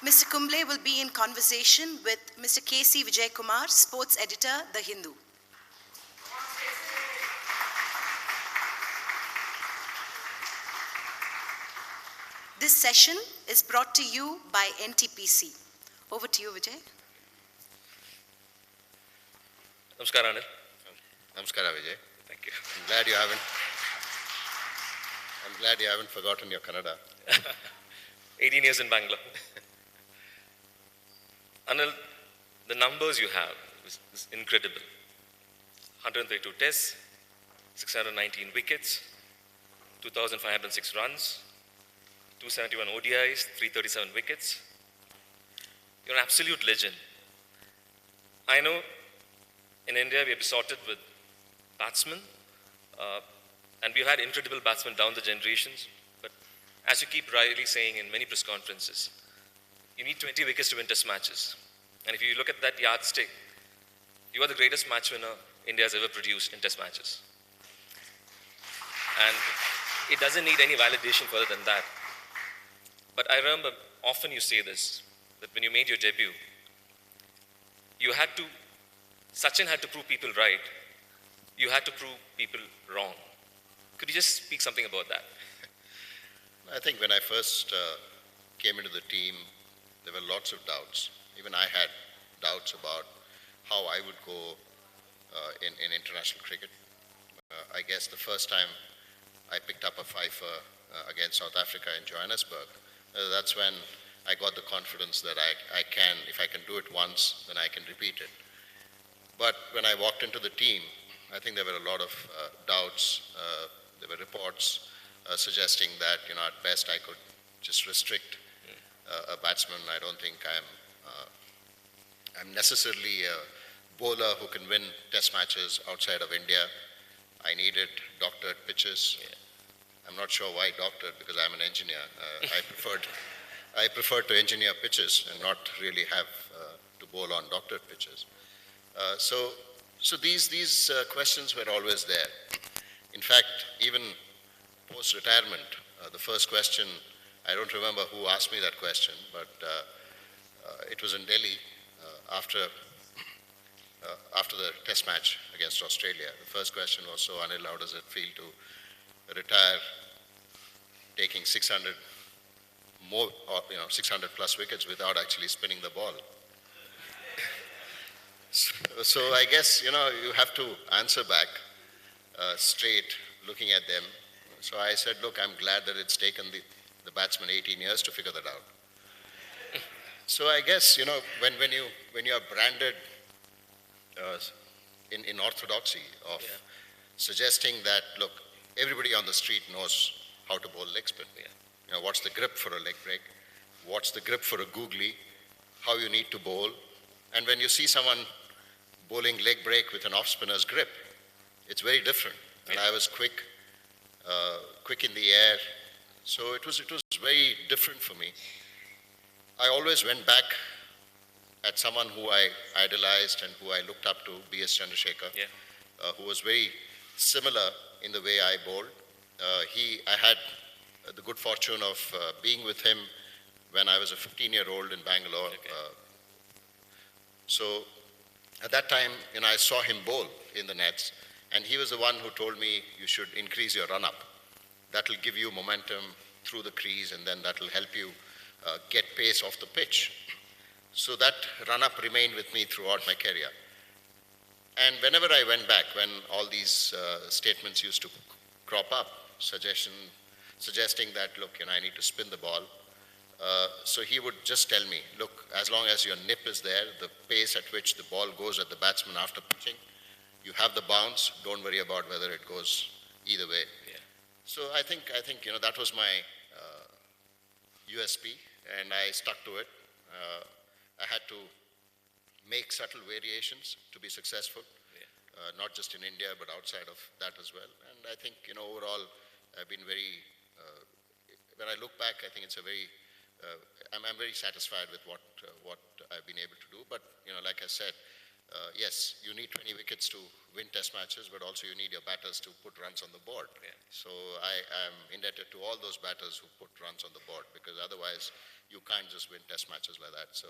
Mr. Kumble will be in conversation with Mr. K C Vijaya Kumar, sports editor, The Hindu. This session is brought to you by NTPC. Over to you, Vijay. Namaskar, Anil. Namaskar, Vijay. Thank you. I'm glad you haven't forgotten your Kannada. 18 years in Bangalore. Anil, the numbers you have is incredible. 132 tests, 619 wickets, 2,506 runs, 271 ODIs, 337 wickets. You're an absolute legend. I know in India we are besotted with batsmen, and we've had incredible batsmen down the generations, but as you keep rightly saying in many press conferences, you need 20 wickets to win test matches. And if you look at that yardstick, you are the greatest match winner India has ever produced in test matches. And it doesn't need any validation further than that. But I remember often you say this, that when you made your debut, Sachin had to prove people right. You had to prove people wrong. Could you just speak something about that? I think when I first came into the team, there were lots of doubts. Even I had doubts about how I would go in international cricket. I guess the first time I picked up a fifer against South Africa in Johannesburg, that's when I got the confidence that I can, if I can do it once, then I can repeat it. But when I walked into the team, I think there were a lot of doubts. There were reports suggesting that, at best I could just restrict a batsman. I don't think I'm necessarily a bowler who can win test matches outside of India. I needed doctored pitches. Yeah. I'm not sure why doctored, because I'm an engineer. I preferred to engineer pitches and not really have to bowl on doctored pitches. So these questions were always there. In fact, even post-retirement, the first question, I don't remember who asked me that question, but it was in Delhi after the test match against Australia. The first question was, so Anil, how does it feel to retire taking 600 more, 600 plus wickets without actually spinning the ball? So I guess, you have to answer back straight, looking at them. So I said, look, I'm glad that it's taken the batsman 18 years to figure that out. So I guess, when you are branded in orthodoxy of suggesting that, look, everybody on the street knows how to bowl leg spin. Yeah. What's the grip for a leg break? What's the grip for a googly? How you need to bowl. And when you see someone bowling leg break with an off-spinner's grip, it's very different. And I was quick in the air. So it was very different for me. I always went back at someone who I idolized and who I looked up to, B.S. Chandrasekhar, who was very similar in the way I bowled. I had the good fortune of being with him when I was a 15-year-old in Bangalore. Okay. So at that time, I saw him bowl in the nets, and he was the one who told me you should increase your run-up. That will give you momentum through the crease, and then that will help you get pace off the pitch. So that run-up remained with me throughout my career. And whenever I went back, when all these statements used to crop up, suggesting that, look, I need to spin the ball. So he would just tell me, look, as long as your nip is there, the pace at which the ball goes at the batsman after pitching, you have the bounce, don't worry about whether it goes either way. Yeah. So I think that was my USP, and I stuck to it. I had to make subtle variations to be successful, not just in India, but outside of that as well. And I think, overall, I've been very, when I look back, I think it's a very, I'm very satisfied with what I've been able to do. But, like I said, yes, you need 20 wickets to win test matches, but also you need your batters to put runs on the board. Yeah. So I am indebted to all those batters who put runs on the board, because otherwise you can't just win test matches like that. So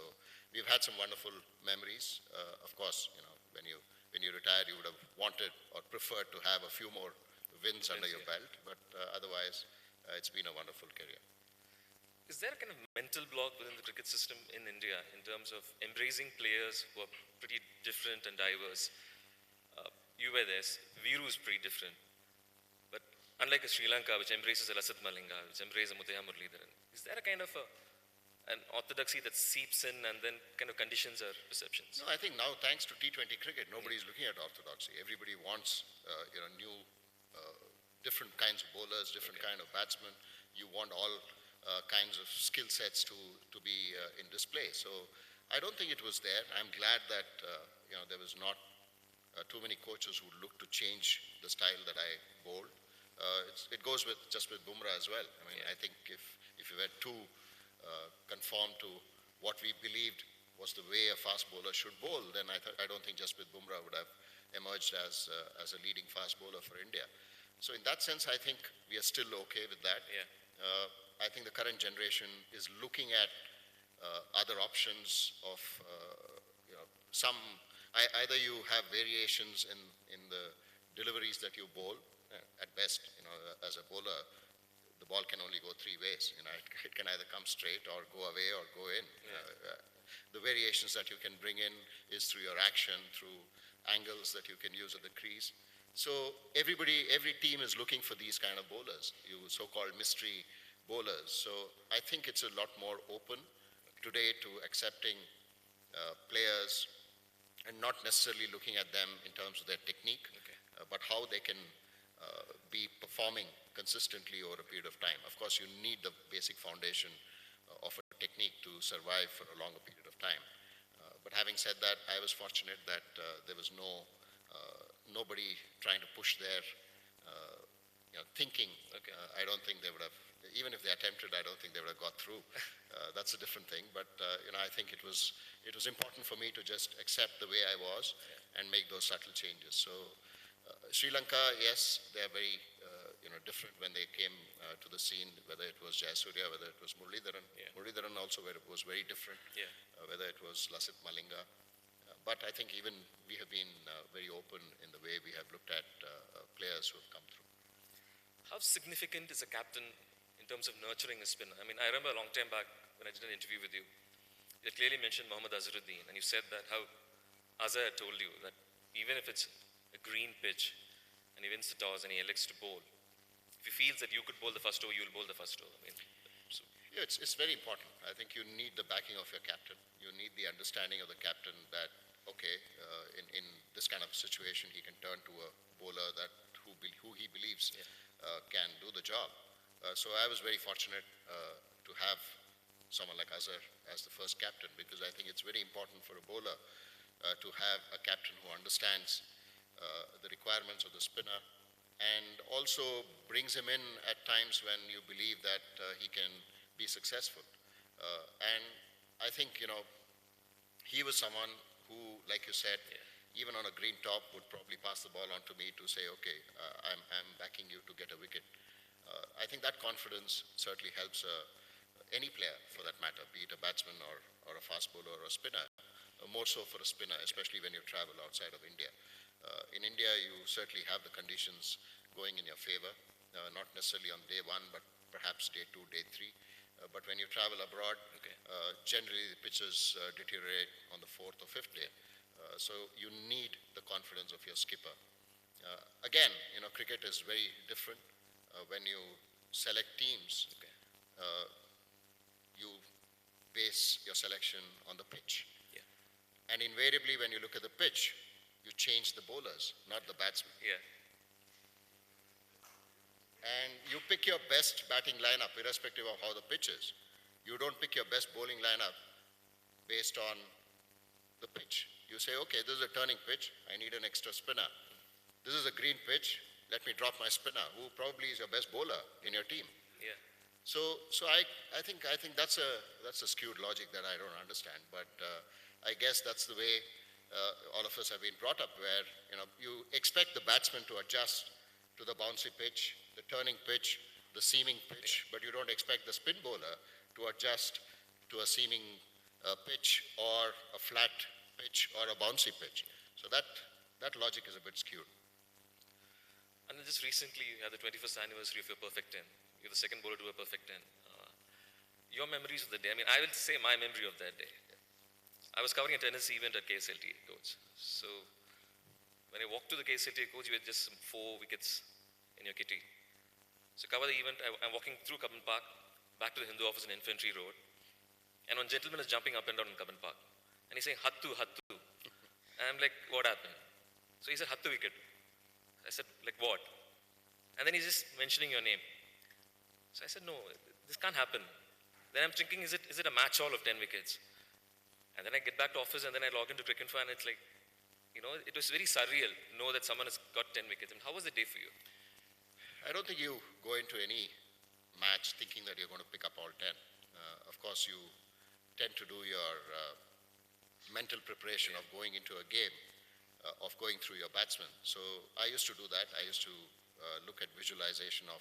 we've had some wonderful memories. Of course, when you retired, you would have wanted or preferred to have a few more wins under your belt, but otherwise, it's been a wonderful career. Is there a kind of mental block within the cricket system in India in terms of embracing players who are pretty different and diverse? You were there, Viru is pretty different. But unlike a Sri Lanka, which embraces a Lasith Malinga, which embraces a Muthiah Muralidharan, is there a kind of an orthodoxy that seeps in and then kind of conditions our perceptions? No, I think now, thanks to T20 cricket, nobody's looking at orthodoxy. Everybody wants, new, different kinds of bowlers, different kind of batsmen. You want all kinds of skill sets to be in display. So I don't think it was there. I'm glad that, there was not too many coaches who look to change the style that I bowled. It goes with Bumrah as well. I mean, I think if you were too conformed to what we believed was the way a fast bowler should bowl, then I don't think Jasprit Bumrah would have emerged as a leading fast bowler for India. So in that sense, I think we are still okay with that. I think the current generation is looking at other options of, some. Either you have variations in the deliveries that you bowl. At best, as a bowler, the ball can only go three ways. It can either come straight or go away or go in. The variations that you can bring in is through your action, through angles that you can use at the crease. So every team is looking for these kind of bowlers, you so-called mystery bowlers. So I think it's a lot more open today to accepting players and not necessarily looking at them in terms of their technique, but how they can be performing consistently over a period of time. Of course, you need the basic foundation of a technique to survive for a longer period of time. But having said that, I was fortunate that there was nobody trying to push their thinking. I don't think they would have, even if they attempted, I don't think they would have got through. That's a different thing. But I think it was important for me to just accept the way I was and make those subtle changes. So Sri Lanka, yes, they are very different when they came to the scene, whether it was Jayasuriya, whether it was Muralidharan. Muralidharan also was very different, whether it was Lasith Malinga. But I think even we have been very open in the way we have looked at players who have come through. How significant is a captain in terms of nurturing a spinner? I mean, I remember a long time back when I did an interview with you, you had clearly mentioned Mohammad Azharuddin, and you said that how Azhar had told you that even if it's a green pitch and he wins the toss and he elects to bowl, if he feels that you could bowl the first over, you'll bowl the first over. I mean, so. Yeah, it's very important. I think you need the backing of your captain. You need the understanding of the captain that, in this kind of situation, he can turn to a bowler who he believes can do the job. So I was very fortunate to have someone like Azhar as the first captain, because I think it's very important for a bowler to have a captain who understands the requirements of the spinner and also brings him in at times when you believe that he can be successful. And I think, he was someone who, like you said, even on a green top, would probably pass the ball on to me to say, okay, I'm backing you to get a wicket. I think that confidence certainly helps any player, for that matter, be it a batsman or a fast bowler or a spinner, more so for a spinner, especially when you travel outside of India. In India, you certainly have the conditions going in your favor, not necessarily on day one, but perhaps day two, day three. But when you travel abroad, generally the pitches deteriorate on the fourth or fifth day. So you need the confidence of your skipper. Again, cricket is very different. When you select teams, you base your selection on the pitch. And invariably, when you look at the pitch, you change the bowlers, not the batsmen. And you pick your best batting lineup, irrespective of how the pitch is. You don't pick your best bowling lineup based on the pitch. You say, okay, this is a turning pitch, I need an extra spinner. This is a green pitch, let me drop my spinner, who probably is your best bowler in your team. So I think that's a skewed logic that I don't understand, but I guess that's the way all of us have been brought up, where you expect the batsman to adjust to the bouncy pitch, the turning pitch, the seaming pitch, but you don't expect the spin bowler to adjust to a seaming pitch or a flat pitch or a bouncy pitch. So that logic is a bit skewed. And then just recently, you had the 21st anniversary of your perfect 10. You're the second bowler to a perfect 10. Your memories of the day, I mean, I will say my memory of that day. I was covering a tennis event at KSLTA, coach. So when I walked to the KSLTA, coach, you had just some 4 wickets in your kitty. So cover the event, I'm walking through Cubbon Park, back to the Hindu office in Infantry Road. And one gentleman is jumping up and down in Cubbon Park. And he's saying, Hattu, Hattu. And I'm like, what happened? So he said, Hattu wicket. I said, like what? And then he's just mentioning your name. So I said, no, this can't happen. Then I'm thinking, is it a match all of 10 wickets? And then I get back to office and then I log into Cricinfo and it's like, you know, it was very surreal to know that someone has got 10 wickets. I mean, how was the day for you? I don't think you go into any match thinking that you're going to pick up all 10. Of course, you tend to do your mental preparation of going into a game, of going through your batsmen. So I used to do that. I used to look at visualization of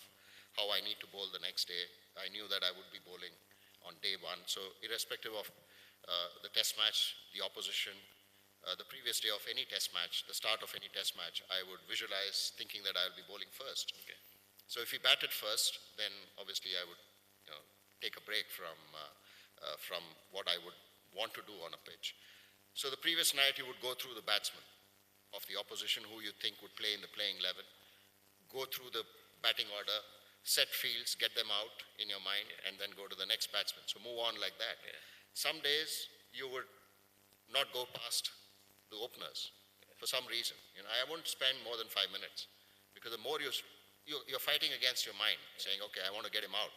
how I need to bowl the next day. I knew that I would be bowling on day one. So irrespective of the test match, the opposition, the previous day of any test match, the start of any test match, I would visualize thinking that I'll be bowling first. Okay. So if he batted first, then obviously I would take a break from what I would want to do on a pitch. So the previous night you would go through the batsmen of the opposition who you think would play in the playing 11, go through the batting order, set fields, get them out in your mind, and then go to the next batsman. So move on like that. Yeah. Some days you would not go past the openers for some reason. I won't spend more than 5 minutes because the more you're fighting against your mind, saying, okay, I want to get him out.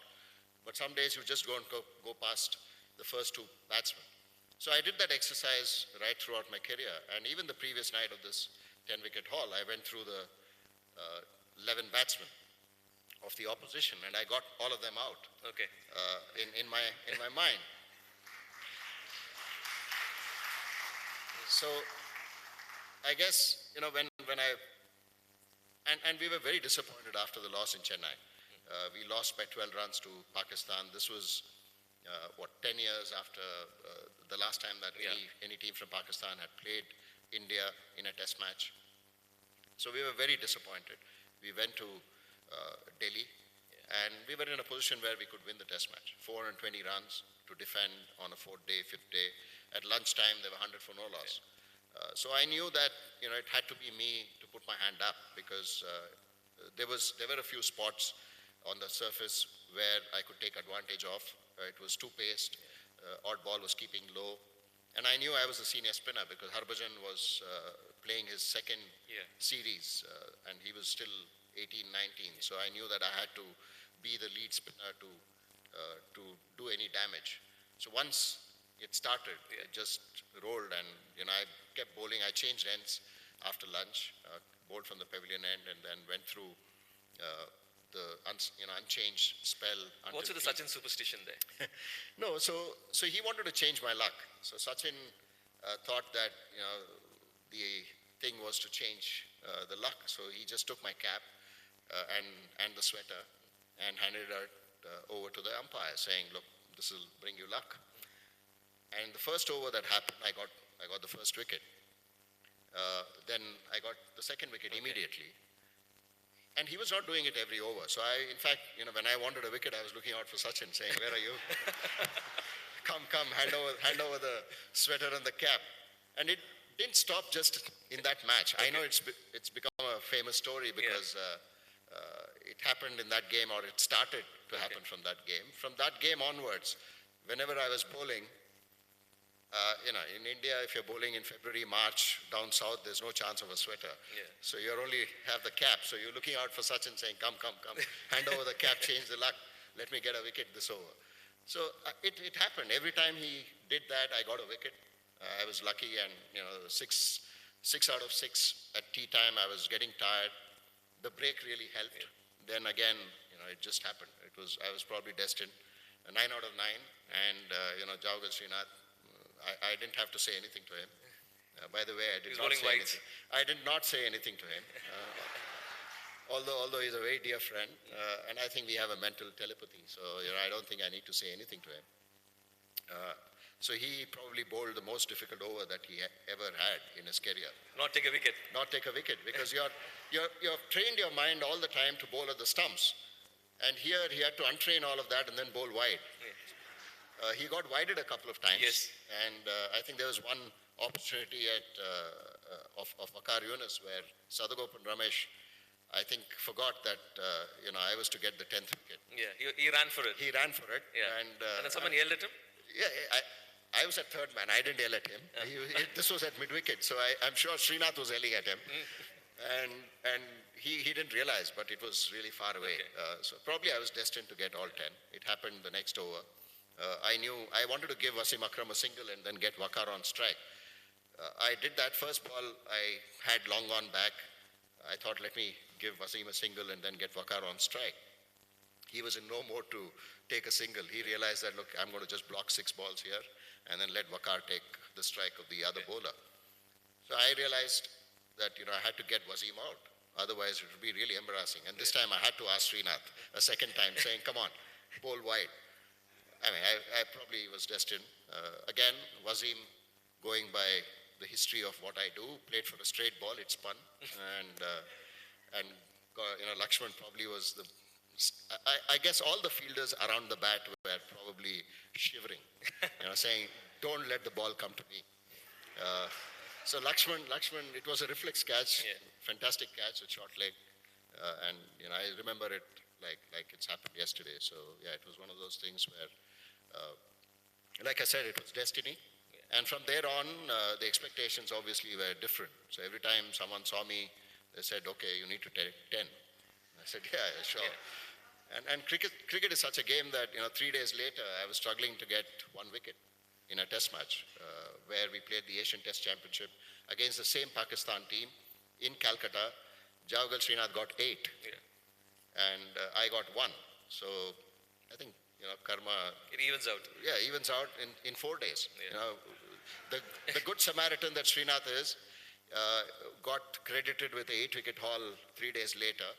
But some days you just don't go past the first 2 batsmen. So I did that exercise right throughout my career. And even the previous night of this 10-wicket haul, I went through the 11 batsmen of the opposition, and I got all of them out. Okay. In my mind. So I guess when I and we were very disappointed after the loss in Chennai. We lost by 12 runs to Pakistan. This was 10 years after the last time that any team from Pakistan had played India in a test match. So we were very disappointed. We went to Delhi, and we were in a position where we could win the test match. 420 runs to defend on a 4th day, 5th day. At lunchtime, there were 100 for no loss. So I knew that it had to be me to put my hand up because there were a few spots on the surface where I could take advantage of. It was two-paced, odd ball was keeping low. And I knew I was a senior spinner because Harbhajan was playing his second series and he was still 18, 19. So I knew that I had to be the lead spinner to do any damage. So once it started, it just rolled and I kept bowling. I changed ends after lunch, bowled from the pavilion end and then went through the unchanged spell. What's with the Sachin superstition there? No, so he wanted to change my luck. So Sachin thought that the thing was to change the luck. So he just took my cap and the sweater and handed it over to the umpire, saying, "Look, this will bring you luck." And the first over that happened, I got the first wicket. Then I got the second wicket immediately. And he was not doing it every over. So in fact, when I wanted a wicket, I was looking out for Sachin, saying, "Where are you? Come, hand over the sweater and the cap." And it didn't stop just in that match. I know it's become a famous story because it happened in that game, or it started to happen from that game. From that game onwards, whenever I was bowling, in India, if you're bowling in February, March, down south, there's no chance of a sweater. Yeah. So you only have the cap. So you're looking out for Sachin saying, come, hand over the cap, change the luck, let me get a wicket this over. So it happened. Every time he did that, I got a wicket. I was lucky, and six out of 6 at tea time, I was getting tired. The break really helped. Yeah. Then again, it just happened. I was probably destined. 9 out of 9, and Jawgal Srinath, I didn't have to say anything to him. By the way, I did not say anything. I did not say anything to him. Although he's a very dear friend, and I think we have a mental telepathy. So I don't think I need to say anything to him. So he probably bowled the most difficult over that he ever had in his career. Not take a wicket. Not take a wicket, because you've trained your mind all the time to bowl at the stumps. And here he had to untrain all of that and then bowl wide. Yeah. He got wided a couple of times. Yes. And I think there was one opportunity of Wakar Yunus where Sadagopan Ramesh, I think, forgot that I was to get the 10th wicket. Yeah, he ran for it. He ran for it. Yeah. And then someone yelled at him? Yeah, I was at third man. I didn't yell at him. This was at mid-wicket, so I'm sure Srinath was yelling at him. And he didn't realize, but it was really far away. Okay. So probably I was destined to get all 10. It happened the next over. I knew I wanted to give Wasim Akram a single and then get Wakar on strike. I did that first ball. I had long on back. I thought, let me give Wasim a single and then get Wakar on strike. He was in no mode to take a single. He realized that, look, I'm going to just block 6 balls here and then let Wakar take the strike of the other bowler. So I realized that, I had to get Wasim out. Otherwise, it would be really embarrassing. And this time I had to ask Srinath a second time, saying, come on, bowl wide. I mean, I probably was destined. Again, Wasim, going by the history of what I do, played for a straight ball, it spun. And Lakshman probably was the... I guess all the fielders around the bat were probably shivering, saying, don't let the ball come to me. So Lakshman, it was a reflex catch, fantastic catch with short leg. And I remember it like it's happened yesterday. So yeah, it was one of those things where, like I said, it was destiny. And from there on, the expectations obviously were different. So every time someone saw me, they said, okay, you need to take 10. I said, yeah, sure. Yeah. And cricket is such a game that, 3 days later, I was struggling to get 1 wicket in a test match where we played the Asian Test Championship against the same Pakistan team in Calcutta. Javagal Srinath got 8 and I got 1. So I think, karma... It evens out. Yeah, evens out in 4 days. Yeah. The good Samaritan that Srinath is got credited with a 8-wicket haul 3 days later.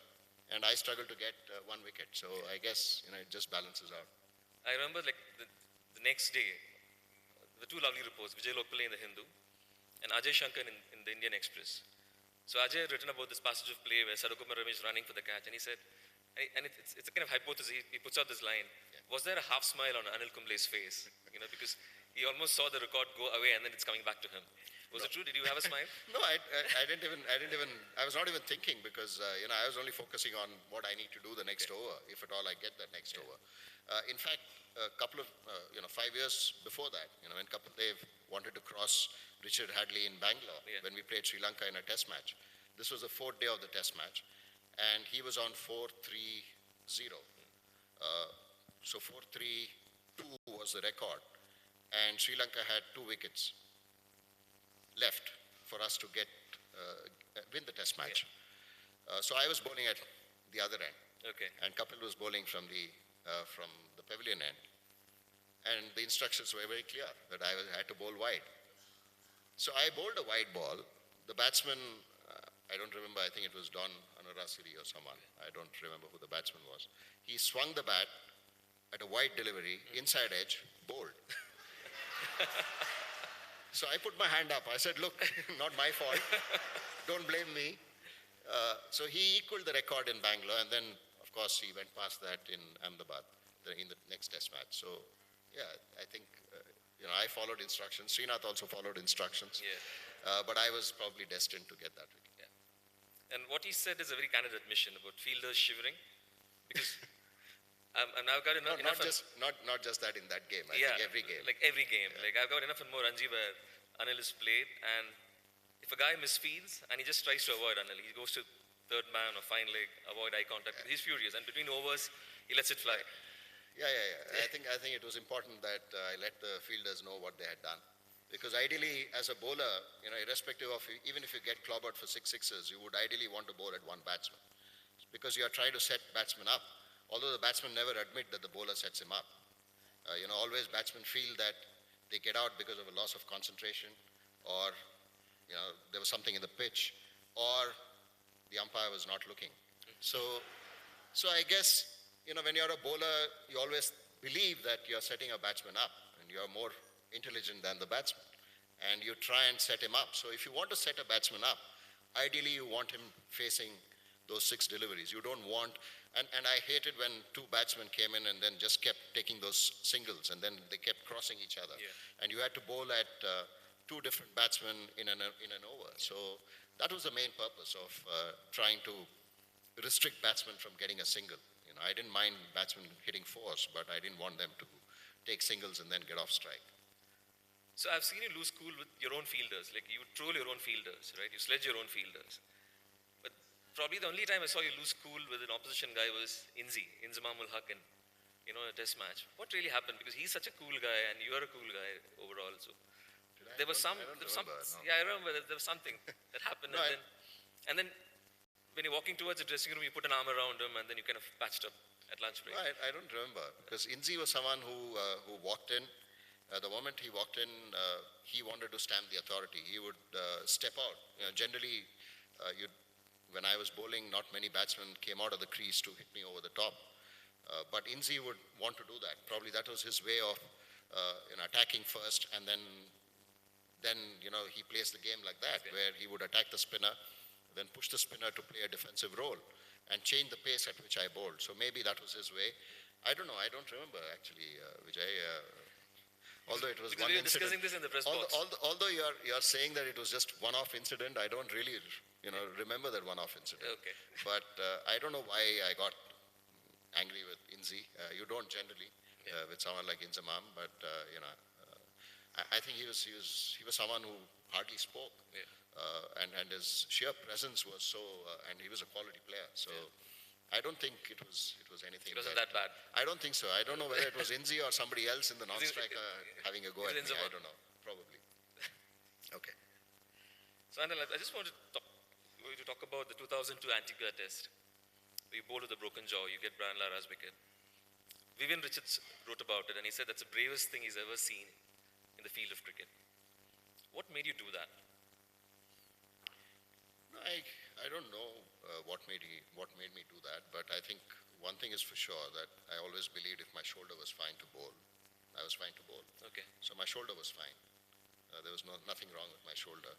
And I struggled to get 1 wicket. So I guess, it just balances out. I remember the next day, the 2 lovely reports, Vijay Lokpale in the Hindu and Ajay Shankar in the Indian Express. So Ajay had written about this passage of play where Sadagopan Ramesh is running for the catch, and he said, and it's a kind of hypothesis, he puts out this line, was there a half smile on Anil Kumble's face? Because he almost saw the record go away and then it's coming back to him. Was it true? Did you have a smile? No, I didn't even, I was not even thinking because, I was only focusing on what I need to do the next over, if at all I get that next over. In fact, a couple of, 5 years before that, when Kapil Dev wanted to cross Richard Hadley in Bangalore, when we played Sri Lanka in a test match. This was the 4th day of the test match, and he was on 4-3-0. So 4-3-2 was the record, and Sri Lanka had 2 wickets left for us to get win the test match. So I was bowling at the other end, and Kapil was bowling from the pavilion end, and the instructions were very clear that I had to bowl wide. So I bowled a wide ball. The batsman, I don't remember, I think it was Don Anurasiri or someone. I don't remember who the batsman was. He swung the bat at a wide delivery, inside edge, bowled. So I put my hand up. I said, look, not my fault. Don't blame me. So he equaled the record in Bangalore, and then, of course, he went past that in Ahmedabad in the next test match. So, yeah, I think, I followed instructions. Srinath also followed instructions. But I was probably destined to get that wicket. And what he said is a very candid admission about fielders shivering, because I've got enough. Not just that in that game. I think every game. Like every game. Like I've got enough and more Ranji where Anil is played, and if a guy misfields and he just tries to avoid Anil, he goes to third man or fine leg, avoid eye contact. He's furious, and between overs, he lets it fly. Yeah. I think it was important that I let the fielders know what they had done. Because ideally, as a bowler, irrespective of, even if you get clobbered for 6 sixes, you would ideally want to bowl at one batsman. Because you are trying to set batsmen up. Although the batsmen never admit that the bowler sets him up. Always batsmen feel that they get out because of a loss of concentration, or, there was something in the pitch, or the umpire was not looking. So I guess, when you're a bowler, you always believe that you're setting a batsman up, and you're more intelligent than the batsman. And you try and set him up. So if you want to set a batsman up, ideally you want him facing those 6 deliveries. You don't want, and I hated when 2 batsmen came in and then just kept taking those singles and then they kept crossing each other. Yeah. And you had to bowl at 2 different batsmen in an over. So that was the main purpose of trying to restrict batsmen from getting a single. You know, I didn't mind batsmen hitting 4s, but I didn't want them to take singles and then get off strike. So I've seen you lose cool with your own fielders. Like you troll your own fielders, right? You sledge your own fielders. But probably the only time I saw you lose cool with an opposition guy was Inzamam ul Haq in, a test match. What really happened? Because he's such a cool guy and you're a cool guy overall. So there was some, yeah, I remember there was something that happened. No, and then when you're walking towards the dressing room, you put an arm around him and then you kind of patched up at lunch break. No, I don't remember because Inzi was someone who walked in. The moment he walked in, he wanted to stamp the authority. He would step out. Generally, when I was bowling, not many batsmen came out of the crease to hit me over the top. But Inzi would want to do that. Probably that was his way of attacking first, and then he plays the game like that, where he would attack the spinner, then push the spinner to play a defensive role, and change the pace at which I bowled. So maybe that was his way. I don't know. I don't remember actually, Vijay. Although it was because one we were incident. discussing this in the press box. Although you're saying that it was just one-off incident, I don't really remember that one-off incident. Okay. But I don't know why I got angry with Inzi. You don't generally with someone like Inzamam, but I think he was someone who hardly spoke, and his sheer presence was so, and he was a quality player. So. I don't think it was anything. It wasn't that bad. I don't think so. I don't know whether it was Inzi or somebody else in the non-striker having a go at me. I don't know. Probably. Okay. So Anil, I just want to talk about the 2002 Antigua test. You bowled with a broken jaw. You get Brian Lara's wicket. Vivian Richards wrote about it, and he said that's the bravest thing he's ever seen in the field of cricket. What made you do that? I don't know what made me do that, but I think one thing is for sure that I always believed if my shoulder was fine to bowl, I was fine to bowl. Okay. So my shoulder was fine. There was nothing wrong with my shoulder,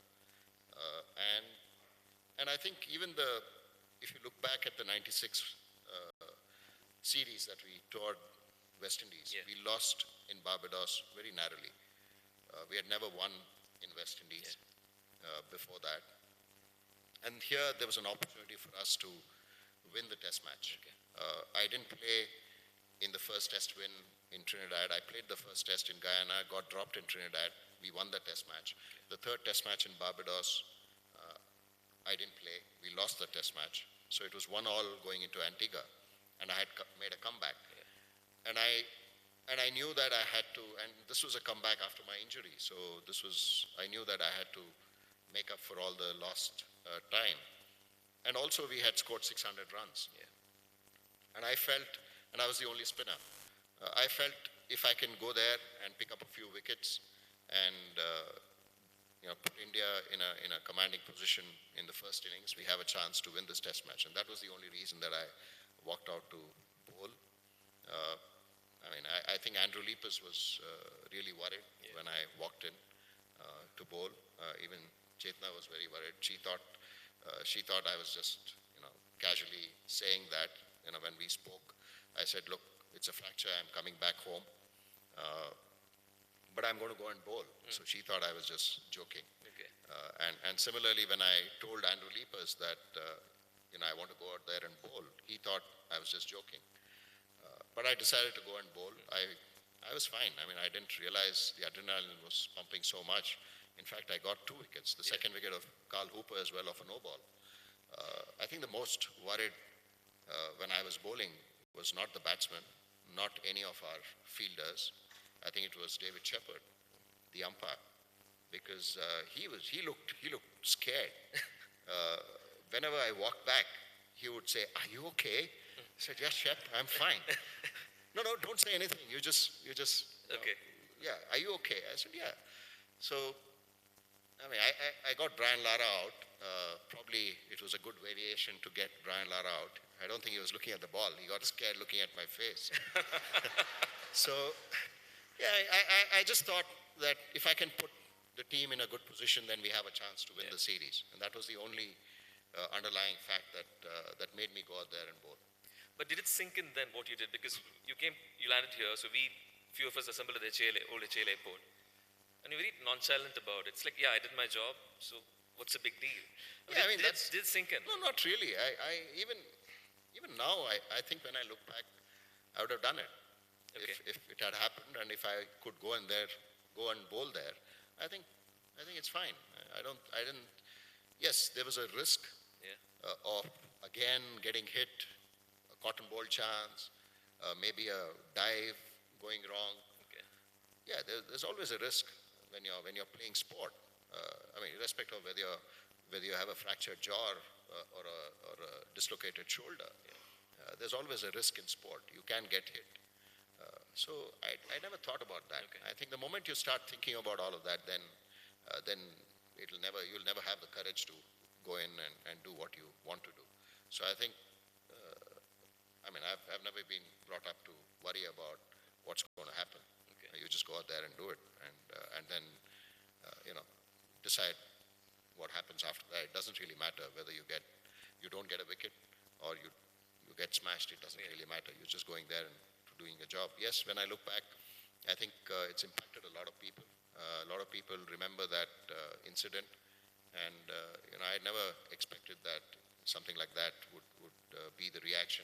and I think even if you look back at the '96 series that we toured West Indies, we lost in Barbados very narrowly. We had never won in West Indies before that. And here there was an opportunity for us to win the test match. Okay. I didn't play in the first test win in Trinidad. I played the first test in Guyana, got dropped in Trinidad. We won the test match. The third test match in Barbados, I didn't play. We lost the test match. So it was 1-1 going into Antigua. And I had made a comeback. And I knew that I had to, and this was a comeback after my injury. So I knew that I had to make up for all the lost time. And also we had scored 600 runs. And I felt, and I was the only spinner, I felt if I can go there and pick up a few wickets and put India in a commanding position in the first innings, we have a chance to win this test match. And that was the only reason that I walked out to bowl. I think Andrew Leapers was really worried when I walked in to bowl. Even Chetna was very worried. She thought I was just, casually saying that, when we spoke. I said, look, it's a fracture, I'm coming back home, but I'm going to go and bowl. So she thought I was just joking. Okay. And similarly, when I told Andrew Leapers that, I want to go out there and bowl, he thought I was just joking. But I decided to go and bowl. I was fine. I didn't realize the adrenaline was pumping so much. In fact, I got 2 wickets. The second wicket of Carl Hooper as well, of a no ball. I think the most worried when I was bowling was not the batsman, not any of our fielders. I think it was David Shepherd, the umpire, because he looked scared. Whenever I walked back, he would say, "Are you okay?" I said, "Yes, Shep, I'm fine." No, don't say anything. You just. Okay. Yeah, are you okay? I said, yeah. So, I got Brian Lara out. Probably it was a good variation to get Brian Lara out. I don't think he was looking at the ball. He got scared looking at my face. So, yeah, I just thought, that if I can put the team in a good position, then we have a chance to win the series. And that was the only underlying fact that made me go out there and bowl. But did it sink in then what you did? Because you landed here, so few of us assembled at the old HL airport. And you're very nonchalant about it. It's like, yeah, I did my job, so what's the big deal? Did it sink in? No, not really. Even now, I think when I look back, I would have done it. Okay. If it had happened and if I could go and bowl there, I think it's fine. Yes, there was a risk of again getting hit, a cotton ball chance, maybe a dive going wrong. Okay. Yeah, there's always a risk when you're playing sport. Irrespective of whether you have a fractured jaw or a dislocated shoulder, there's always a risk in sport. You can get hit. So I never thought about that. Okay. I think the moment you start thinking about all of that, then you'll never have the courage to go in and do what you want to do. So I think, I've never been brought up to worry about what's going to happen. Okay. You just go out there and do it, and then decide what happens after that. It doesn't really matter whether you don't get a wicket or you get smashed. It doesn't really matter. You're just going there and doing a job. Yes, when I look back, I think it's impacted a lot of people. A lot of people remember that incident, and I never expected that something like that would be the reaction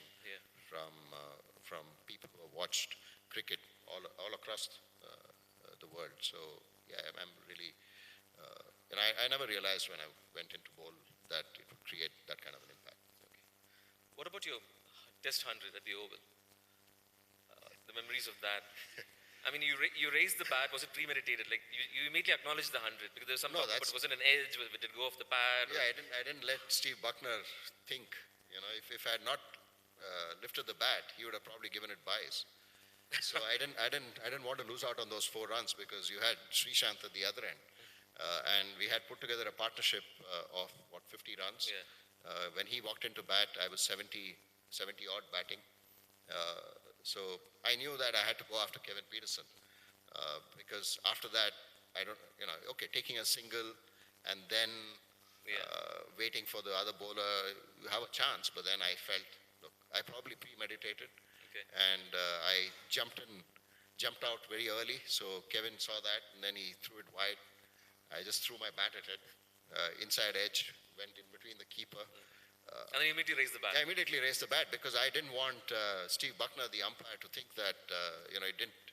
from people who have watched cricket all across the world. So yeah, I'm really, I never realized when I went into bowl that it would create that kind of an impact. Okay. What about your Test 100 at the Oval? The memories of that. You raised the bat. Was it premeditated? Like you immediately acknowledged the 100 because there was some talk, but was it an edge? Did it go off the pad? Yeah, I didn't let Steve Buckner think. If I had not lifted the bat, he would have probably given it byes. So I didn't want to lose out on those 4 runs because you had Srishant at the other end, and we had put together a partnership of 50 runs. Yeah. When he walked into bat, I was 70 odd batting. So I knew that I had to go after Kevin Peterson because after that, taking a single and then waiting for the other bowler, you have a chance. But then I felt, look, I probably premeditated, and I jumped out very early. So Kevin saw that, and then he threw it wide. I just threw my bat at it, inside edge, went in between the keeper. And then you immediately raised the bat. I immediately raised the bat because I didn't want Steve Buckner, the umpire, to think that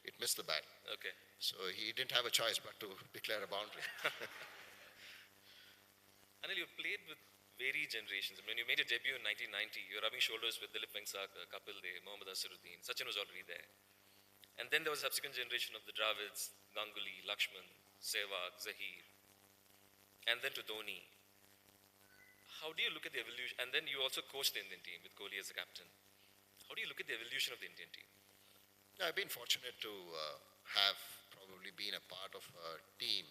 it missed the bat. Okay. So he didn't have a choice but to declare a boundary. Anil, you played with varied generations. When you made your debut in 1990, you were rubbing shoulders with Dilip Vengsarkar, Kapil Dev, Mohammad Azharuddin. Sachin was already there. And then there was a subsequent generation of the Dravids, Ganguly, Lakshman, Sehwag, Zahir, and then to Dhoni. How do you look at the evolution? And then you also coached the Indian team with Kohli as the captain. How do you look at the evolution of the Indian team? I've been fortunate to have probably been a part of a team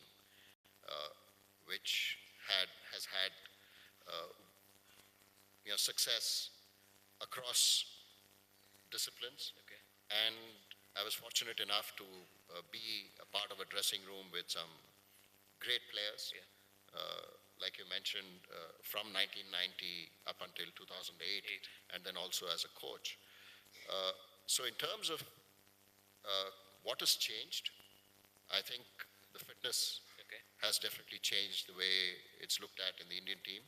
which has had success across disciplines. Okay. And I was fortunate enough to be a part of a dressing room with some great players. Yeah. Like you mentioned, from 1990 up until 2008, and then also as a coach. So in terms of what has changed, I think the fitness has definitely changed the way it's looked at in the Indian team.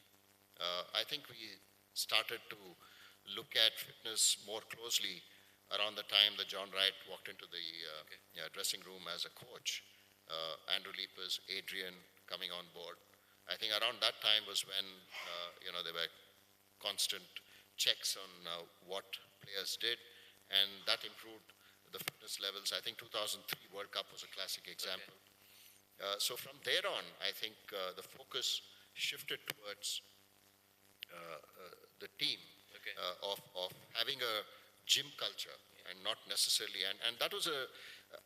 I think we started to look at fitness more closely around the time that John Wright walked into the dressing room as a coach. Andrew Leapers, Adrian coming on board. I think around that time was when there were constant checks on what players did, and that improved the fitness levels. I think 2003 World Cup was a classic example. So from there on, I think the focus shifted towards the team of having a gym culture and not necessarily, and that was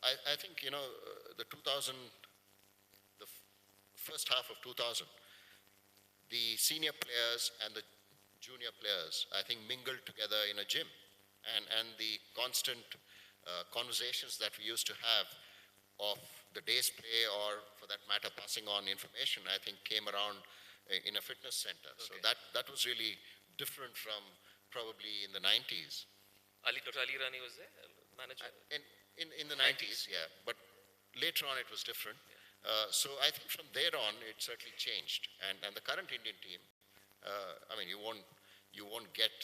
I think the first half of 2000, the senior players and the junior players, I think, mingled together in a gym. And the constant conversations that we used to have of the day's play or, for that matter, passing on information, I think came around in a fitness center. So that was really different from probably in the 90s. Dr. Ali Rani was there, manager? In the 90s, yeah. But later on, it was different. So I think from there on, it certainly changed. And the current Indian team, I mean, you won't get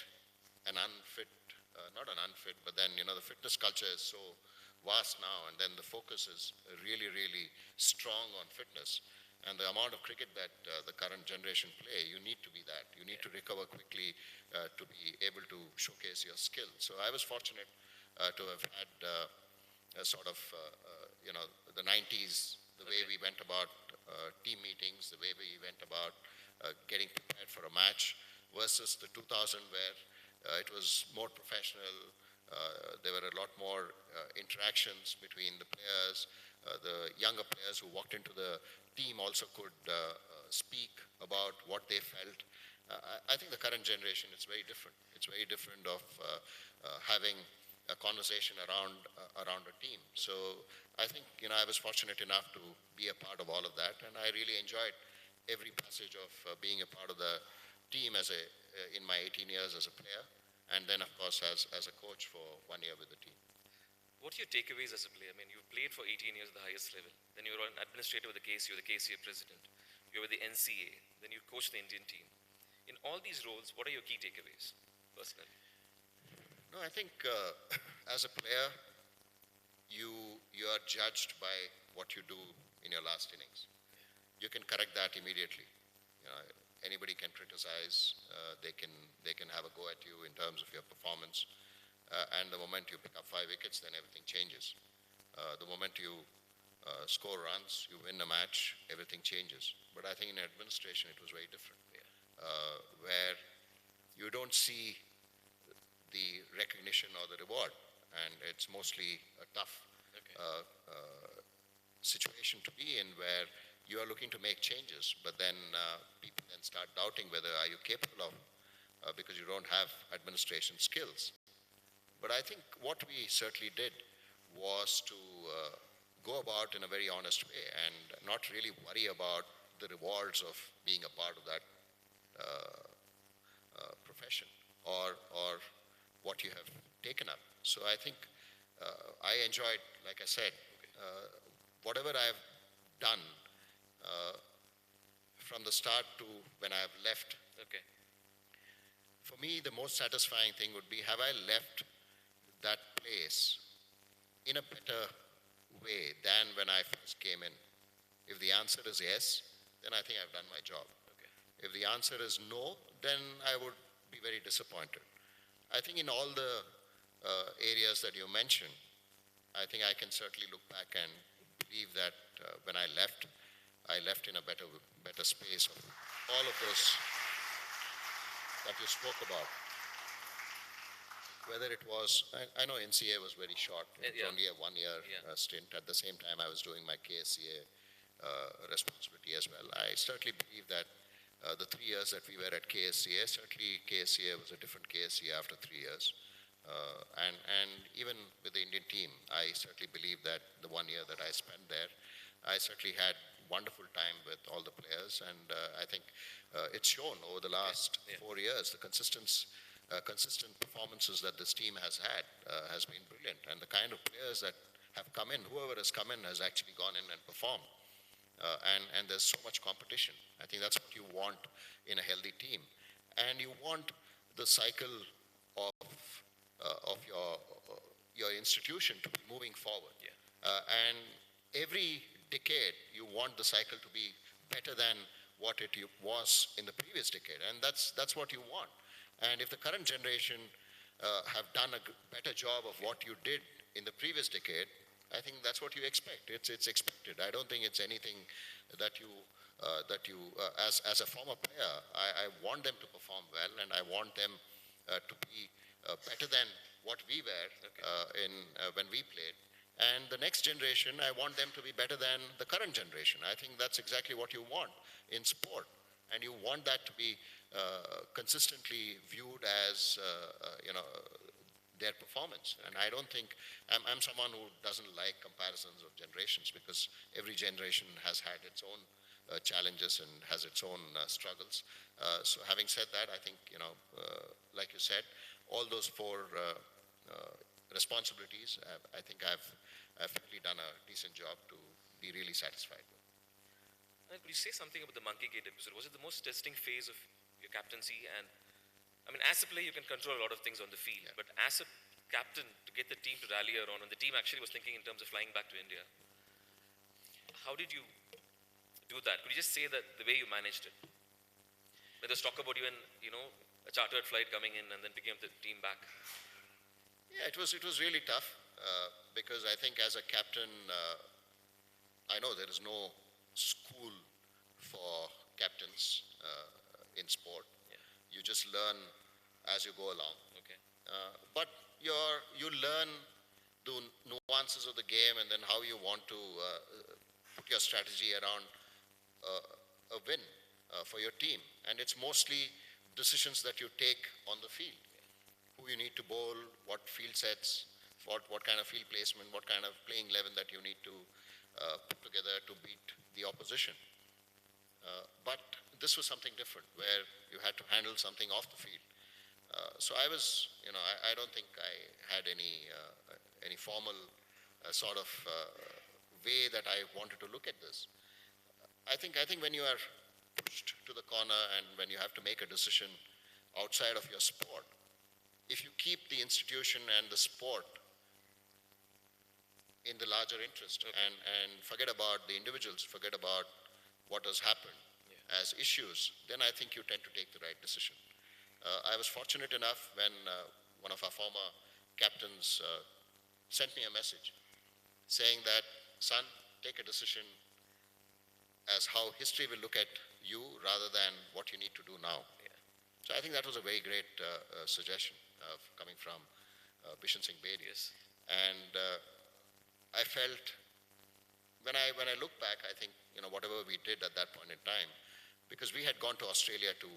an unfit, not an unfit, but then, the fitness culture is so vast now, and then the focus is really, really strong on fitness. And the amount of cricket that the current generation play, you need to be that. You need to recover quickly to be able to showcase your skill. So I was fortunate to have had a sort of, the 90s, the way we went about team meetings, the way we went about getting prepared for a match, versus the 2000 where it was more professional. There were a lot more interactions between the players. The younger players who walked into the team also could speak about what they felt. I think the current generation is very different. It's very different of having a conversation around a team. So I think, I was fortunate enough to be a part of all of that, and I really enjoyed every passage of being a part of the team in my 18 years as a player, and then, of course, as a coach for 1 year with the team. What are your takeaways as a player? I mean, you've played for 18 years at the highest level. Then you were an administrator with the KC, the KCA president. You were with the NCA. Then you coached the Indian team. In all these roles, what are your key takeaways, personally? No, I think as a player, you are judged by what you do in your last innings. You can correct that immediately. Anybody can criticize. They can have a go at you in terms of your performance. And the moment you pick up 5 wickets, then everything changes. The moment you score runs, you win a match, everything changes. But I think in administration, it was very different, where you don't see the recognition or the reward, and it's mostly a tough situation to be in, where you are looking to make changes, but then people then start doubting whether are you capable of, because you don't have administration skills. But I think what we certainly did was to go about in a very honest way and not really worry about the rewards of being a part of that profession or what you have taken up. So I think I enjoyed, like I said, whatever I've done from the start to when I've left. Okay. For me, the most satisfying thing would be, have I left that place in a better way than when I first came in? If the answer is yes, then I think I've done my job. Okay. If the answer is no, then I would be very disappointed. I think in all the areas that you mentioned, I think I can certainly look back and believe that when I left in a better space of all of those that you spoke about. Whether it was, I know NCA was very short. It was only a 1 year stint. At the same time, I was doing my KSCA responsibility as well. I certainly believe that the 3 years that we were at KSCA, certainly KSCA was a different KSCA after 3 years. And even with the Indian team, I certainly believe that the 1 year that I spent there, I certainly had wonderful time with all the players, and I think it's shown over the last 4 years. The consistent performances that this team has had has been brilliant, and the kind of players that have come in, whoever has come in has actually gone in and performed. And there's so much competition. I think that's what you want in a healthy team, and you want the cycle of your institution to be moving forward. And every decade, you want the cycle to be better than what it was in the previous decade, and that's what you want. And if the current generation have done a better job of what you did in the previous decade, I think that's what you expect. It's expected. I don't think it's anything that you as a former player, I want them to perform well, and I want them to be better than what we were when we played. And the next generation, I want them to be better than the current generation. I think that's exactly what you want in sport. And you want that to be consistently viewed as, their performance. And I don't think, I'm someone who doesn't like comparisons of generations because every generation has had its own challenges and has its own struggles. So having said that, I think, like you said, all those four responsibilities, I think I've really done a decent job to be really satisfied with. Could you say something about the Monkey Gate episode? Was it the most testing phase of your captaincy? And I mean, as a player, you can control a lot of things on the field, but as a captain, to get the team to rally around, and the team actually was thinking in terms of flying back to India, how did you do that? Could you just say that the way you managed it? Let us talk about even, a chartered flight coming in and then picking up the team back. Yeah, it was really tough because I think as a captain, I know there is no school for captains in sport. Yeah. You just learn as you go along. Okay. But you learn the nuances of the game and then how you want to put your strategy around a win for your team. And it's mostly decisions that you take on the field. Who you need to bowl, what field sets, what kind of field placement, what kind of playing 11 that you need to put together to beat the opposition. But this was something different where you had to handle something off the field. So I was, I don't think I had any formal sort of way that I wanted to look at this. I think when you are pushed to the corner and when you have to make a decision outside of your sport, if you keep the institution and the sport in the larger interest and forget about the individuals, forget about what has happened as issues, then I think you tend to take the right decision. I was fortunate enough when one of our former captains sent me a message saying that, son, take a decision as how history will look at you rather than what you need to do now. Yeah. So I think that was a very great suggestion coming from Bishan Singh Bedi. Yes. And I felt, when I look back, I think, whatever we did at that point in time, because we had gone to Australia to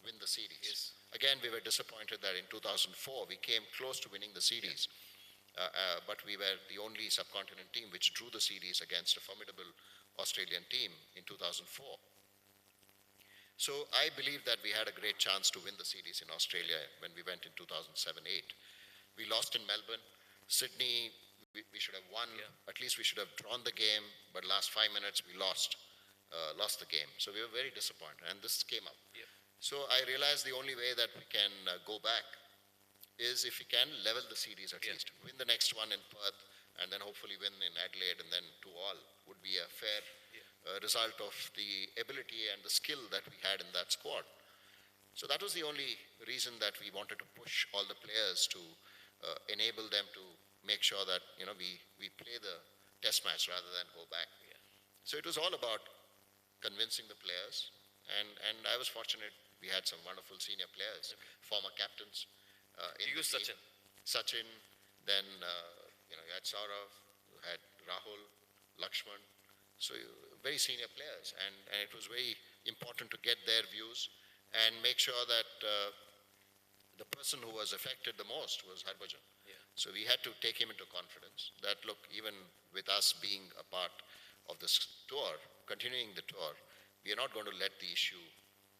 win the series. Yes. Again, we were disappointed that in 2004, we came close to winning the series. But we were the only subcontinent team which drew the series against a formidable Australian team in 2004. So I believe that we had a great chance to win the series in Australia when we went in 2007-8. We lost in Melbourne. Sydney, we should have won. Yeah. At least we should have drawn the game, but last 5 minutes we lost the game. So we were very disappointed, and this came up. Yeah. So I realized the only way that we can go back is if we can level the series at least, win the next one in Perth, and then hopefully win in Adelaide, and then 2-2 would be a fair result of the ability and the skill that we had in that squad. So that was the only reason that we wanted to push all the players to enable them to make sure that we play the test match rather than go back. Yeah. So it was all about convincing the players, and I was fortunate we had some wonderful senior players, former captains. You used Sachin. Sachin, then you had Saurav, you had Rahul, Lakshman, so very senior players, and it was very important to get their views and make sure that the person who was affected the most was Harbhajan. Yeah. So we had to take him into confidence that, look, even with us being a part of this tour, continuing the tour, we are not going to let the issue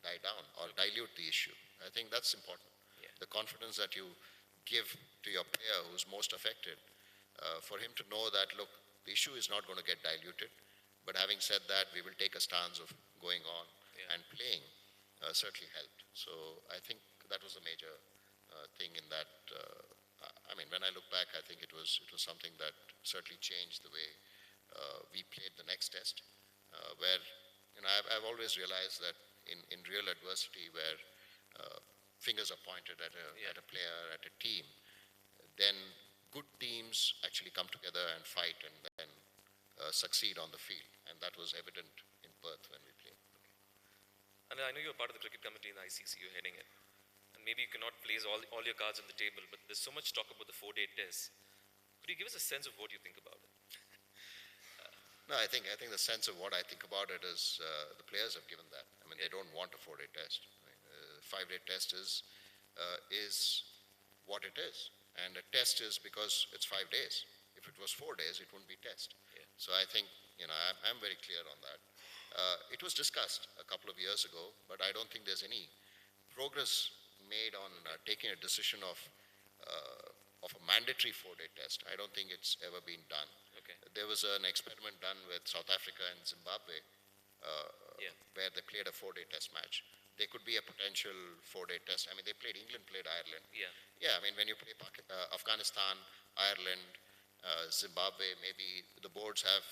die down or dilute the issue. I think that's important. Yeah. The confidence that you give to your player who's most affected, for him to know that, look, the issue is not going to get diluted, but having said that, we will take a stance of going on and playing, certainly helped. So I think that was a major thing in that. When I look back, I think it was something that certainly changed the way we played the next test, where I've always realized that in real adversity where fingers are pointed at a player, at a team, then good teams actually come together and fight and then succeed on the field. And that was evident in Perth when we played. And I know you're part of the cricket committee in the ICC, you're heading it. And maybe you cannot place all your cards on the table, but there's so much talk about the 4-day test. Could you give us a sense of what you think about it? No, I think the sense of what I think about it is the players have given that. They don't want a 4-day test. 5-day test is what it is. And a test is because it's 5 days. If it was 4 days, it wouldn't be test. Yeah. So I think, I'm very clear on that. It was discussed a couple of years ago, but I don't think there's any progress made on taking a decision of a mandatory 4-day test. I don't think it's ever been done. Okay. There was an experiment done with South Africa and Zimbabwe where they played a 4-day test match. There could be a potential 4-day test. I mean, England played Ireland. Yeah. Yeah, I mean, when you play Afghanistan, Ireland, Zimbabwe, maybe the boards have,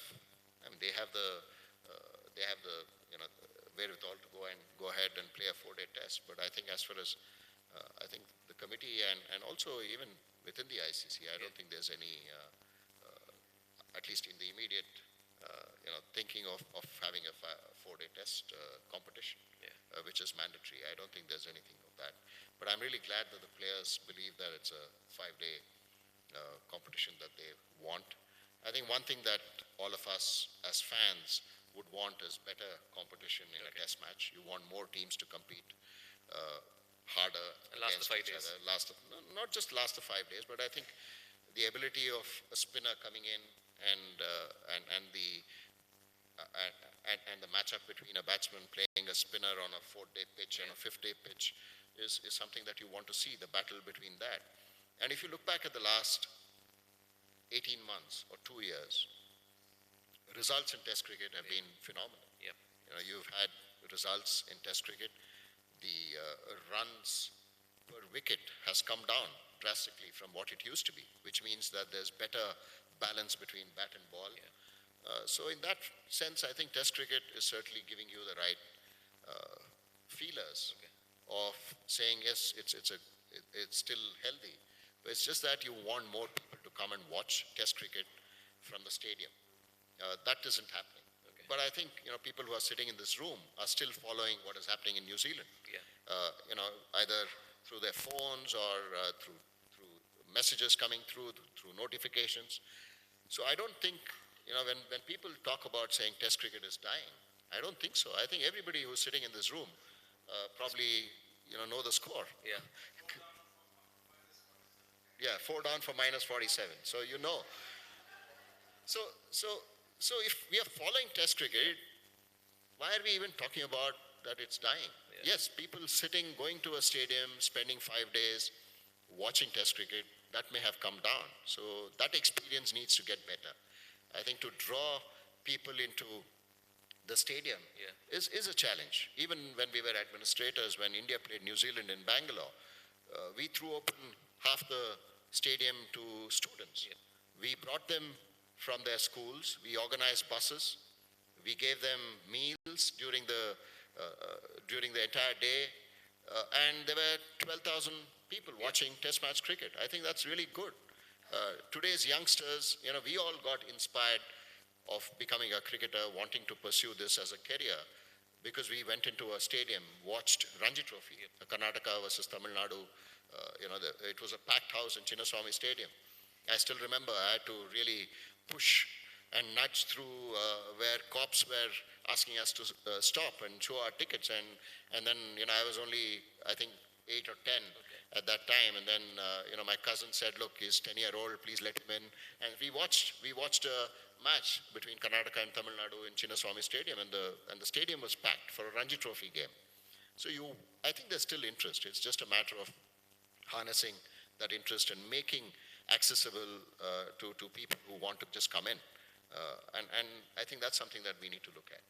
I mean, they have the wherewithal to go ahead and play a 4-day test. But I think as far as, I think the committee and also even within the ICC, I don't think there's any, at least in the immediate, thinking of having a 4-day test competition, which is mandatory. I don't think there's anything of that. But I'm really glad that the players believe that it's a 5-day competition that they want. I think one thing that all of us as fans would want is better competition in a test match. You want more teams to compete harder and last against the 5 each days. other. Not just last the 5 days, but I think the ability of a spinner coming in and the matchup between a batsman playing a spinner on a 4-day pitch and a 5th-day pitch is something that you want to see, the battle between that. And if you look back at the last 18 months or 2 years, results in Test cricket have been phenomenal. Yep. You've had results in Test cricket. The runs per wicket has come down drastically from what it used to be, which means that there's better balance between bat and ball. So in that sense, I think Test cricket is certainly giving you the right feelers of saying, yes, it's still healthy. But it's just that you want more people to come and watch Test cricket from the stadium. That isn't happening. But I think, people who are sitting in this room are still following what is happening in New Zealand. Either through their phones or through messages coming through notifications. So I don't think, when people talk about saying Test cricket is dying, I don't think so. I think everybody who's sitting in this room probably, know the score. Yeah. Yeah, 4 down for minus 47. So you know. So if we are following Test cricket, why are we even talking about that it's dying? Yes, people going to a stadium, spending 5 days, watching Test cricket, that may have come down. So that experience needs to get better. I think to draw people into the stadium is a challenge. Even when we were administrators, when India played New Zealand in Bangalore, we threw open half the stadium to students. We brought them from their schools. We organized buses. We gave them meals during the entire day. And there were 12,000 people watching Test match cricket. I think that's really good. Today's youngsters, we all got inspired of becoming a cricketer, wanting to pursue this as a career, because we went into a stadium, watched Ranji Trophy, Karnataka versus Tamil Nadu. It was a packed house in Chinnaswamy Stadium. I still remember I had to really push and nudge through where cops were asking us to stop and show our tickets. And then, I was only, I think, 8 or 10 at that time. And then, my cousin said, look, he's 10-year-old, please let him in. And we watched a match between Karnataka and Tamil Nadu in Chinnaswamy Stadium, and the stadium was packed for a Ranji Trophy game. So I think there's still interest. It's just a matter of harnessing that interest and making accessible to people who want to just come in. And I think that's something that we need to look at.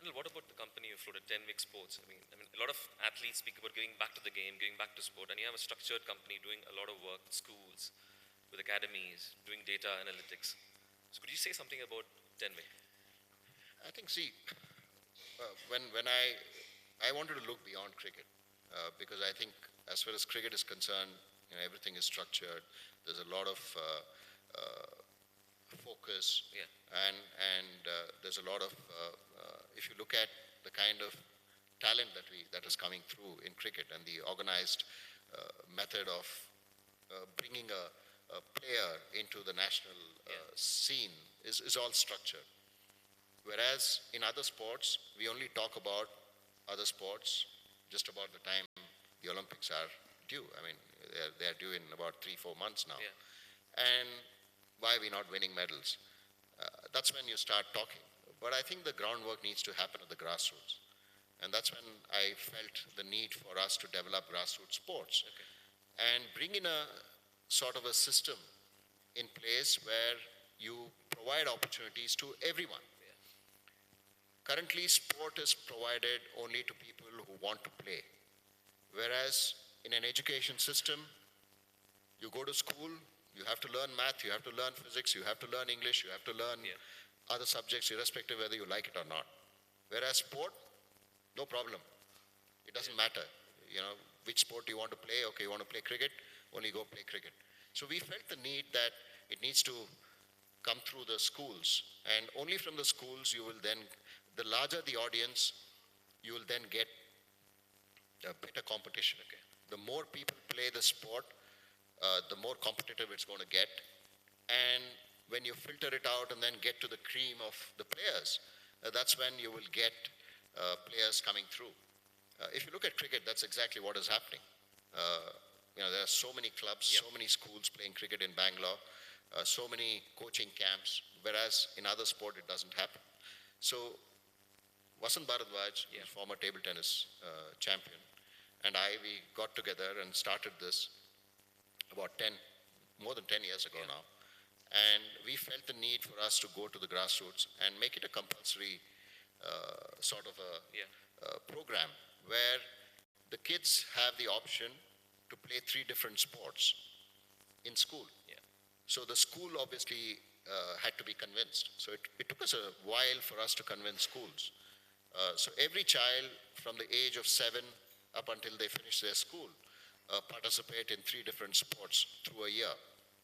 Anil, what about the company you floated, 10-Week Sports? I mean, a lot of athletes speak about giving back to the game, giving back to sport, and you have a structured company doing a lot of work with schools, with academies, doing data analytics. So could you say something about 10-Week? I think, when I wanted to look beyond cricket, because I think as far as cricket is concerned, everything is structured. There's a lot of focus, and there's a lot of, if you look at the kind of talent that is coming through in cricket and the organized method of bringing a player into the national scene is all structured. Whereas in other sports, we only talk about other sports just about the time the Olympics are due. I mean, they're due in about 3-4 months now. Yeah. And why are we not winning medals? That's when you start talking. But I think the groundwork needs to happen at the grassroots. And that's when I felt the need for us to develop grassroots sports and bring in a sort of a system in place where you provide opportunities to everyone. Currently, sport is provided only to people who want to play. Whereas in an education system, you go to school, you have to learn math, you have to learn physics, you have to learn English, you have to learn other subjects irrespective whether you like it or not. Whereas sport, no problem. It doesn't matter, which sport you want to play. Okay, you want to play cricket, only go play cricket. So we felt the need that it needs to come through the schools, and only from the schools you will then, the larger the audience, you will then get a better competition. The more people play the sport, the more competitive it's going to get. And when you filter it out and then get to the cream of the players, that's when you will get players coming through. If you look at cricket, that's exactly what is happening. There are so many clubs, so many schools playing cricket in Bangalore, so many coaching camps, whereas in other sport it doesn't happen. So Vasant Bharadwaj, former table tennis champion, and we got together and started this about more than 10 years ago now. And we felt the need for us to go to the grassroots and make it a compulsory sort of a program where the kids have the option to play 3 different sports in school. So the school obviously had to be convinced. So it took us a while for us to convince schools. So every child from the age of 7 up until they finish their school participate in 3 different sports through a year.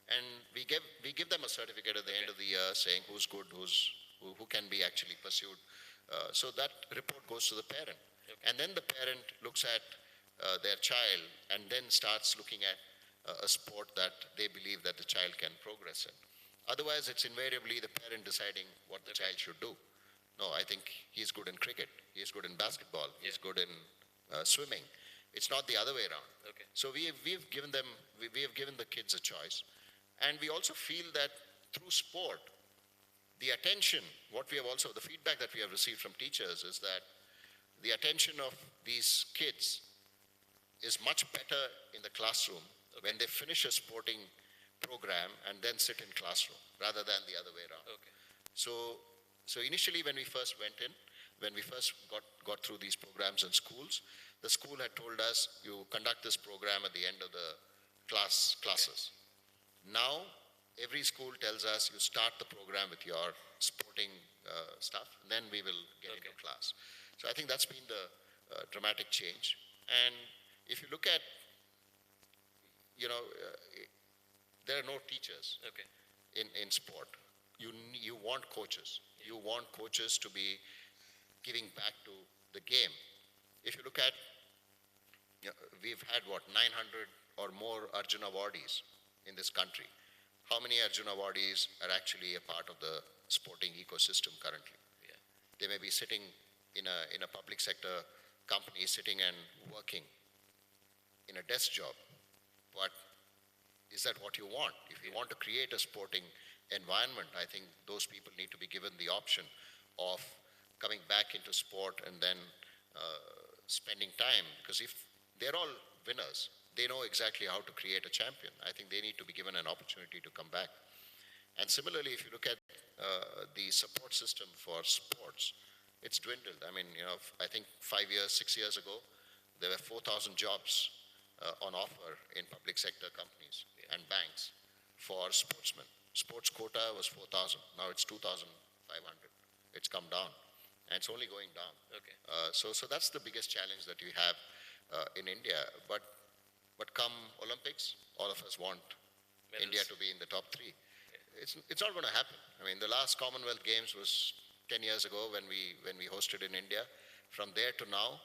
And we give them a certificate at the end of the year saying who's good, who can be actually pursued. So that report goes to the parent. And then the parent looks at their child and then starts looking at a sport that they believe that the child can progress in. Otherwise, it's invariably the parent deciding what the child should do. No, I think he's good in cricket, he's good in basketball, he's good in swimming. It's not the other way around. So we have given the kids a choice. And we also feel that through sport, the attention, the feedback that we have received from teachers is that the attention of these kids is much better in the classroom when they finish a sporting program and then sit in classroom rather than the other way around. So initially when we first went in, when we first got through these programs in schools, the school had told us, you conduct this program at the end of the classes. Now, every school tells us you start the program with your sporting stuff, and then we will get into class. So I think that's been the dramatic change. And if you look at, there are no teachers in sport. You want coaches. You want coaches to be giving back to the game. If you look at, we've had 900 or more Arjuna awardees in this country. How many Arjuna awardees are actually a part of the sporting ecosystem currently? They may be sitting in a public sector company, sitting and working in a desk job. But is that what you want? If you want to create a sporting environment, I think those people need to be given the option of coming back into sport and then spending time. Because if they're all winners, they know exactly how to create a champion. I think they need to be given an opportunity to come back. And similarly, if you look at the support system for sports, it's dwindled. I mean, I think 5 years, 6 years ago, there were 4,000 jobs on offer in public sector companies and banks for sportsmen. Sports quota was 4,000. Now it's 2,500. It's come down, and it's only going down. So that's the biggest challenge that we have in India. But come Olympics, all of us want India to be in the top 3. It's not going to happen. I mean, the last Commonwealth Games was 10 years ago when we hosted in India. From there to now,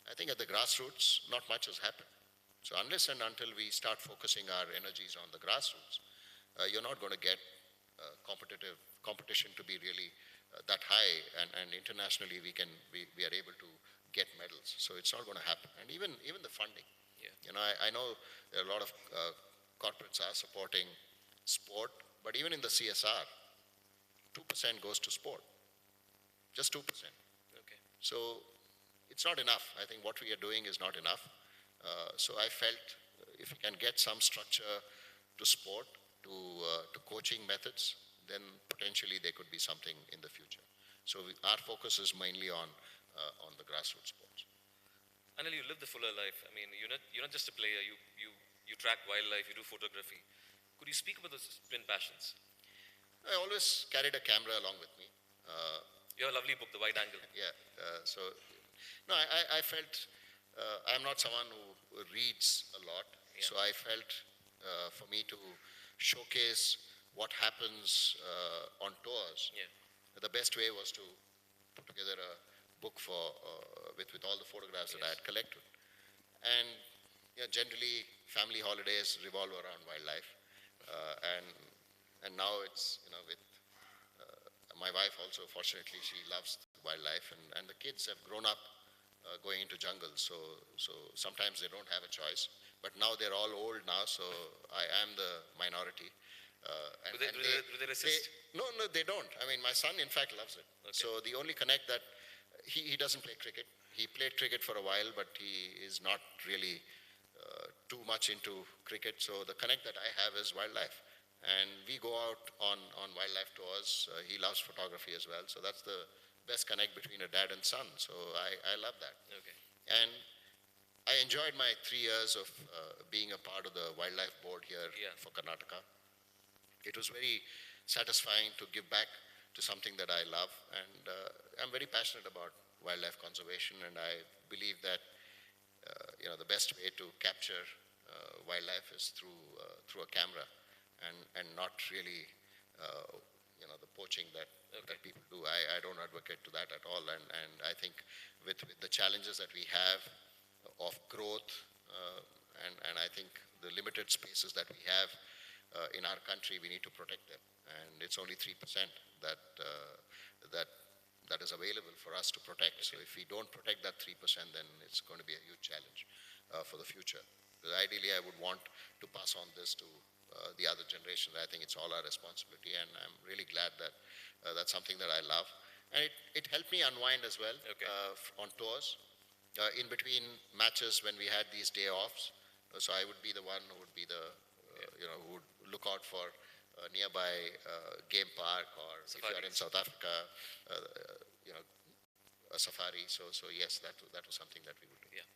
I think at the grassroots, not much has happened. So unless and until we start focusing our energies on the grassroots, you're not going to get competition to be really that high, and internationally we are able to get medals. So it's not going to happen. And even the funding. I know there are a lot of corporates are supporting sport, but even in the CSR, 2% goes to sport, just 2%. Okay. So it's not enough. I think what we are doing is not enough. So I felt if we can get some structure to sport, to coaching methods, then potentially there could be something in the future. So our focus is mainly on the grassroots sports. Anil, you live the fuller life. I mean, you're not just a player. You track wildlife. You do photography. Could you speak about those twin passions? I always carried a camera along with me. You have a lovely book, The Wide Angle. Yeah. No, I felt I'm not someone who reads a lot. Yeah. So I felt for me to showcase what happens on tours, Yeah. the best way was to put together a book with all the photographs that I had collected. And generally family holidays revolve around wildlife. And now it's, with my wife also, fortunately, she loves wildlife, and the kids have grown up going into jungles, so sometimes they don't have a choice. But now they're all old now, so I am the minority. Do they resist? No, they don't. I mean, my son, in fact, loves it. Okay. So the only connect that he doesn't play cricket. He played cricket for a while, but he is not really too much into cricket. So the connect that I have is wildlife. And we go out on wildlife tours. He loves photography as well. So that's the best connect between a dad and son. So I love that. Okay. And I enjoyed my 3 years of being a part of the wildlife board here for Karnataka. It was very satisfying to give back to something that I love. And I'm very passionate about wildlife conservation. And I believe that, the best way to capture wildlife is through a camera. And not really, the poaching that people do. I don't advocate to that at all. And I think with the challenges that we have of growth, and I think the limited spaces that we have in our country, we need to protect them. And it's only 3% that is available for us to protect. So if we don't protect that 3%, then it's going to be a huge challenge for the future. Because ideally, I would want to pass on this to the other generations. I think it's all our responsibility, and I'm really glad that that's something that I love. And it helped me unwind as well on tours. In between matches when we had these day offs, so I would be the one who would be who would look out for a nearby game park, or if you are in South Africa, a safari. So yes, that was something that we would do. Yeah.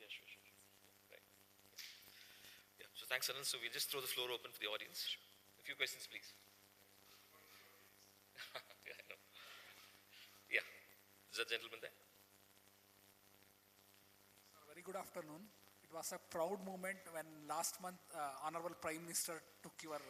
Sure. Right. Yeah. So thanks, Anil. So we'll just throw the floor open for the audience. Sure. A few questions, please. Yeah, I know. Yeah. Is that gentleman there? Very good afternoon. It was a proud moment when last month Honorable Prime Minister took your